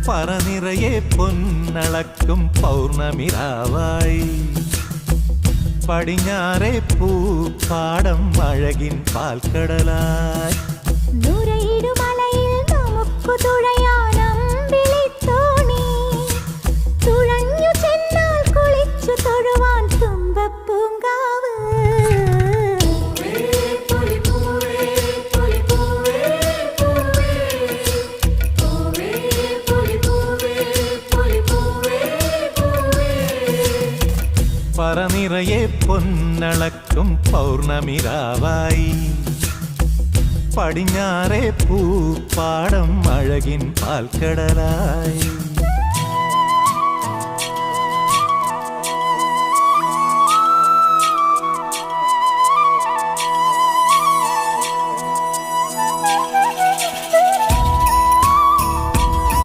പറനിറയെ പൊന്നളക്കും പൗർണമിരാവായി പടിഞ്ഞാറേ പൂപ്പാടം അഴകിൻ പാൽക്കടലായി നുരയിടുമലയിൽ നമുക്കു തുഴയാനമ്പിളിത്തോണി തുഴഞ്ഞു ചെന്നാൽ കുളിച്ചു തൊഴുവാൻ തുമ്പപ്പൂങ്കാവ് പറനിറയെ പൊന്നളക്കും പൗർണമിരാവായി പടിഞ്ഞാറേ പൂപ്പാടം അഴകിൻ പാൽക്കടലായി